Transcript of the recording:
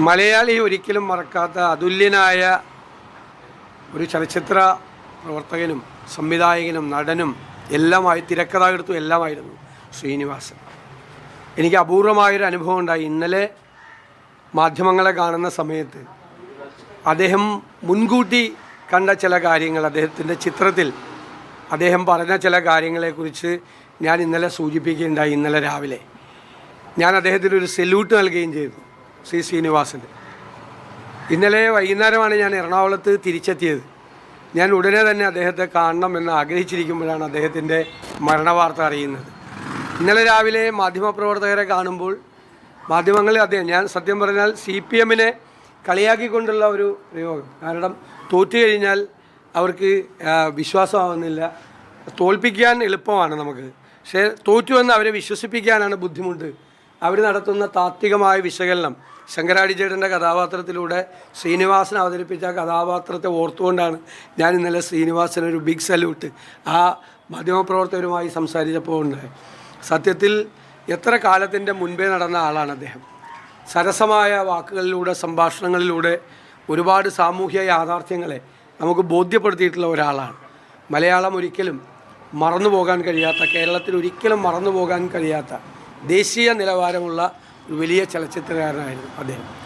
മലയാളി ഒരിക്കലും മറക്കാത്ത അതുല്യനായ ഒരു ചലച്ചിത്ര പ്രവർത്തകനും സംവിധായകനും നടനും എല്ലാമായി തിരക്കഥാകൃത്തും എല്ലാമായിരുന്നു ശ്രീനിവാസൻ. എനിക്ക് അപൂർവമായൊരു അനുഭവം ഉണ്ടായി. ഇന്നലെ മാധ്യമങ്ങളെ കാണുന്ന സമയത്ത് അദ്ദേഹം മുൻകൂട്ടി കണ്ട ചില കാര്യങ്ങൾ, അദ്ദേഹത്തിൻ്റെ ചിത്രത്തിൽ അദ്ദേഹം പറഞ്ഞ ചില കാര്യങ്ങളെക്കുറിച്ച് ഞാൻ ഇന്നലെ സൂചിപ്പിക്കുകയുണ്ടായി. ഇന്നലെ രാവിലെ ഞാൻ അദ്ദേഹത്തിന് ഒരു സല്യൂട്ട് നൽകുകയും ചെയ്തു, ശ്രീനിവാസന്. ഇന്നലെ വൈകുന്നേരമാണ് ഞാൻ എറണാകുളത്ത് തിരിച്ചെത്തിയത്. ഞാൻ ഉടനെ തന്നെ അദ്ദേഹത്തെ കാണണം എന്ന് ആഗ്രഹിച്ചിരിക്കുമ്പോഴാണ് അദ്ദേഹത്തിൻ്റെ മരണവാർത്ത അറിയുന്നത്. ഇന്നലെ രാവിലെ മാധ്യമപ്രവർത്തകരെ കാണുമ്പോൾ മാധ്യമങ്ങളിൽ ഞാൻ സത്യം പറഞ്ഞാൽ CPM കളിയാക്കിക്കൊണ്ടുള്ള ഒരു പ്രയോഗം. കാരണം തോറ്റു കഴിഞ്ഞാൽ അവർക്ക് വിശ്വാസമാവുന്നില്ല. തോൽപ്പിക്കാൻ എളുപ്പമാണ് നമുക്ക്, പക്ഷേ തോറ്റുവെന്ന് അവരെ വിശ്വസിപ്പിക്കാനാണ് ബുദ്ധിമുട്ട്. അവർ നടത്തുന്ന താത്വികമായ വിശകലനം ശങ്കരാടിച്ചേട്ടൻ്റെ കഥാപാത്രത്തിലൂടെ ശ്രീനിവാസൻ അവതരിപ്പിച്ച കഥാപാത്രത്തെ ഓർത്തുകൊണ്ടാണ് ഞാൻ ഇന്നലെ ശ്രീനിവാസനൊരു ബിഗ് സല്യൂട്ട് ആ മാധ്യമപ്രവർത്തകരുമായി സംസാരിച്ചപ്പോൾ ഉണ്ടായി. സത്യത്തിൽ എത്ര കാലത്തിൻ്റെ മുൻപേ നടന്ന ആളാണ് അദ്ദേഹം. സരസമായ വാക്കുകളിലൂടെ, സംഭാഷണങ്ങളിലൂടെ ഒരുപാട് സാമൂഹ്യ യാഥാർത്ഥ്യങ്ങളെ നമുക്ക് ബോധ്യപ്പെടുത്തിയിട്ടുള്ള ഒരാളാണ്. മലയാളം ഒരിക്കലും മറന്നു പോകാൻ കഴിയാത്ത, കേരളത്തിൽ ഒരിക്കലും മറന്നു പോകാൻ കഴിയാത്ത ദേശീയ നിലവാരമുള്ള ഒരു വലിയ ചലച്ചിത്രകാരനായിരുന്നു അദ്ദേഹം.